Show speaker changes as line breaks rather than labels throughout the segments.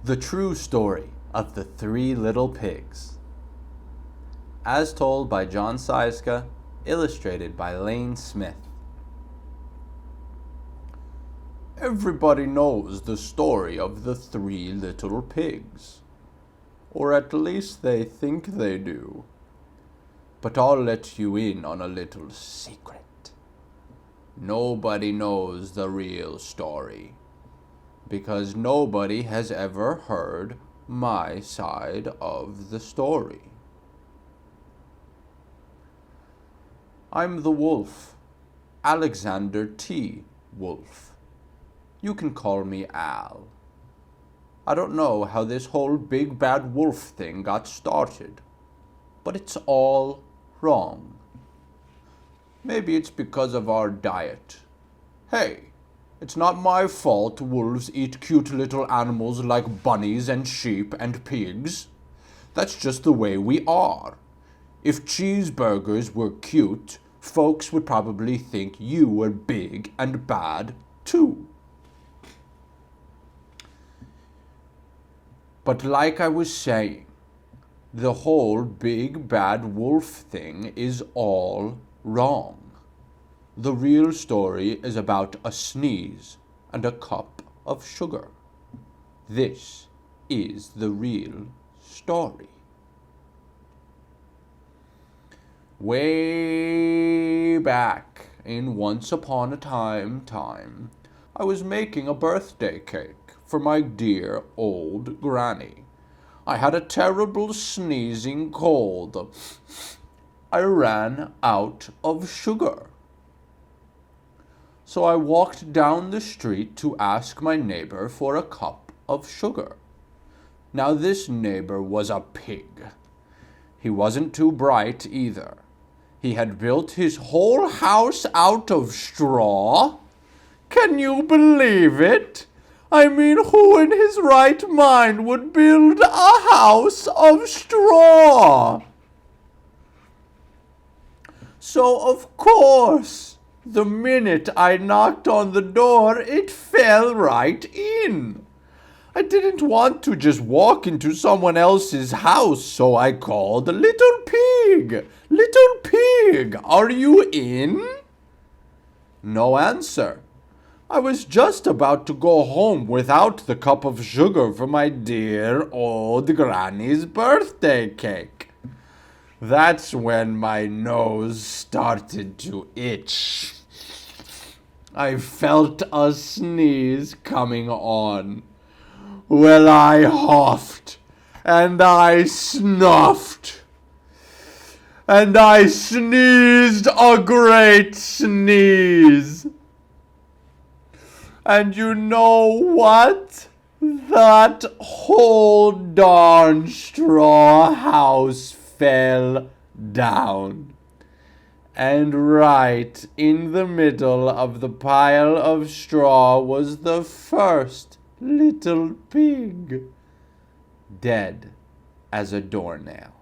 The True Story of the Three Little Pigs, as told by John Sieska, illustrated by Lane Smith. Everybody knows the story of the Three Little Pigs, or at least they think they do. But I'll let you in on a little secret. Nobody knows the real story, because nobody has ever heard my side of the story. I'm the wolf, Alexander T. Wolf. You can call me Al. I don't know how this whole big bad wolf thing got started, but it's all wrong. Maybe it's because of our diet. Hey, it's not my fault wolves eat cute little animals like bunnies and sheep and pigs. That's just the way we are. If cheeseburgers were cute, folks would probably think you were big and bad too. But like I was saying, the whole big bad wolf thing is all wrong. The real story is about a sneeze and a cup of sugar. This is the real story. Way back in Once Upon a Time, I was making a birthday cake for my dear old granny. I had a terrible sneezing cold. I ran out of sugar. So I walked down the street to ask my neighbor for a cup of sugar. Now this neighbor was a pig. He wasn't too bright either. He had built his whole house out of straw. Can you believe it? I mean, who in his right mind would build a house of straw? So, of course, the minute I knocked on the door, it fell right in. I didn't want to just walk into someone else's house, so I called, "Little pig, little pig, are you in?" No answer. I was just about to go home without the cup of sugar for my dear old granny's birthday cake. That's when my nose started to itch. I felt a sneeze coming on. Well, I huffed, and I snuffed, and I sneezed a great sneeze. And you know what? That whole darn straw house fell down. And right in the middle of the pile of straw was the first little pig, dead as a doornail.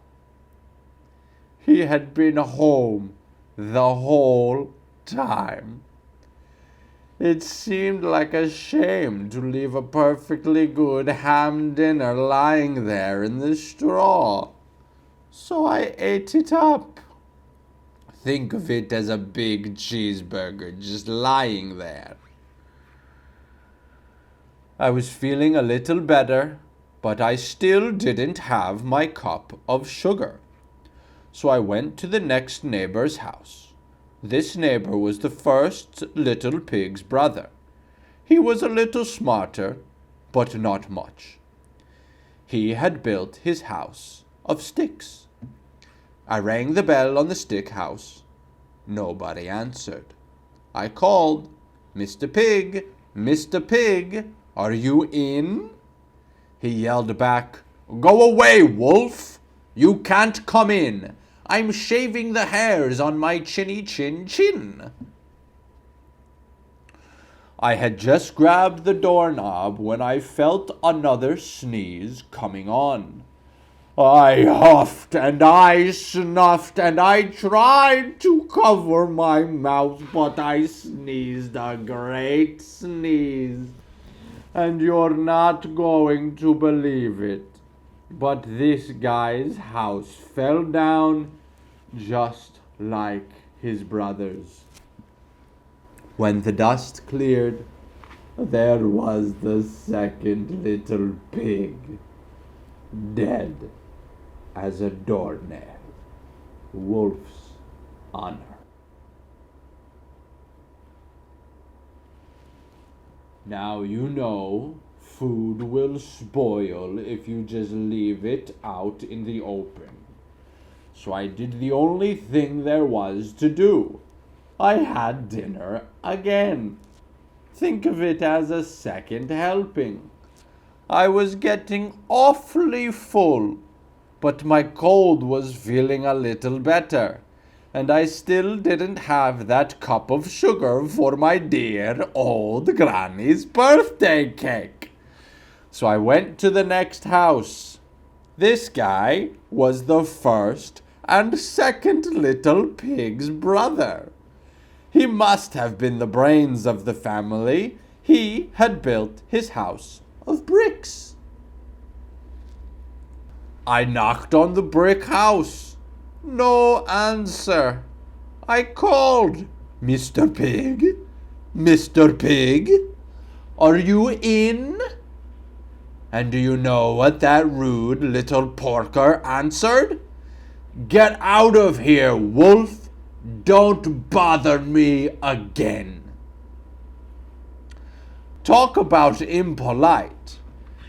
He had been home the whole time. It seemed like a shame to leave a perfectly good ham dinner lying there in the straw. So I ate it up. Think of it as a big cheeseburger just lying there. I was feeling a little better, but I still didn't have my cup of sugar. So I went to the next neighbor's house. This neighbor was the first little pig's brother. He was a little smarter, but not much. He had built his house of sticks. I rang the bell on the stick house. Nobody answered. I called, "Mr. Pig, Mr. Pig, are you in?" He yelled back, "Go away, wolf! You can't come in. I'm shaving the hairs on my chinny chin chin." I had just grabbed the doorknob when I felt another sneeze coming on. I huffed and I snuffed and I tried to cover my mouth, but I sneezed a great sneeze. And you're not going to believe it, but this guy's house fell down just like his brother's. When the dust cleared, there was the second little pig, dead as a doornail. Wolf's honor. Now you know food will spoil if you just leave it out in the open. So I did the only thing there was to do. I had dinner again. Think of it as a second helping. I was getting awfully full, but my cold was feeling a little better, and I still didn't have that cup of sugar for my dear old granny's birthday cake. So I went to the next house. This guy was the first and second little pig's brother. He must have been the brains of the family. He had built his house of bricks. I knocked on the brick house. No answer. I called, Mr. Pig, Mr. Pig, are you in? And do you know what that rude little porker answered? Get out of here, wolf. Don't bother me again. Talk about impolite.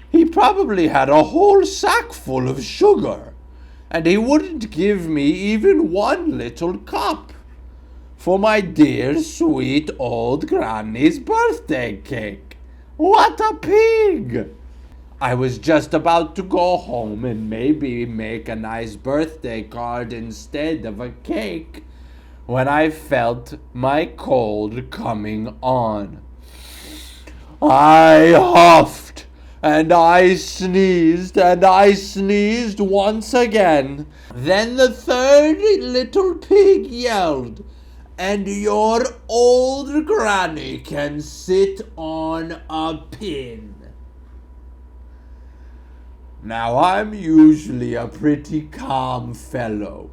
He probably had a whole sack full of sugar, and he wouldn't give me even one little cup for my dear sweet old granny's birthday cake. What a pig! I was just about to go home and maybe make a nice birthday card instead of a cake when I felt my cold coming on. I huffed and I sneezed and I sneezed once again. Then the third little pig yelled, and your old granny can sit on a pin. Now I'm usually a pretty calm fellow,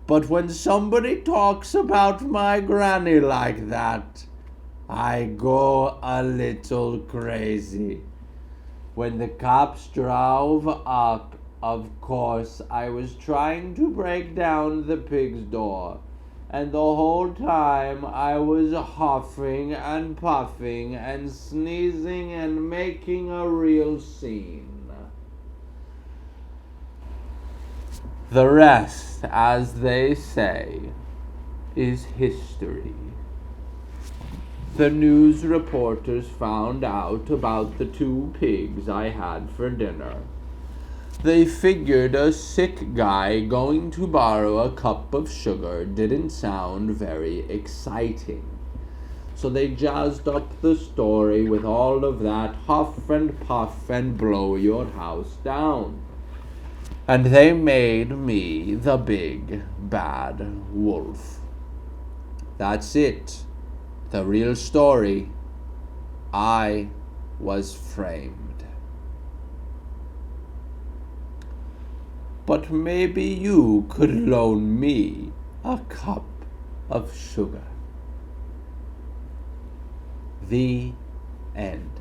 but when somebody talks about my granny like that, I go a little crazy. When the cops drove up, of course, I was trying to break down the pig's door, and the whole time I was huffing and puffing and sneezing and making a real scene. The rest, as they say, is history. The news reporters found out about the 2 pigs I had for dinner. They figured a sick guy going to borrow a cup of sugar didn't sound very exciting. So they jazzed up the story with all of that huff and puff and blow your house down. And they made me the big bad wolf. That's it. The real story. I was framed. But maybe you could loan me a cup of sugar. The end.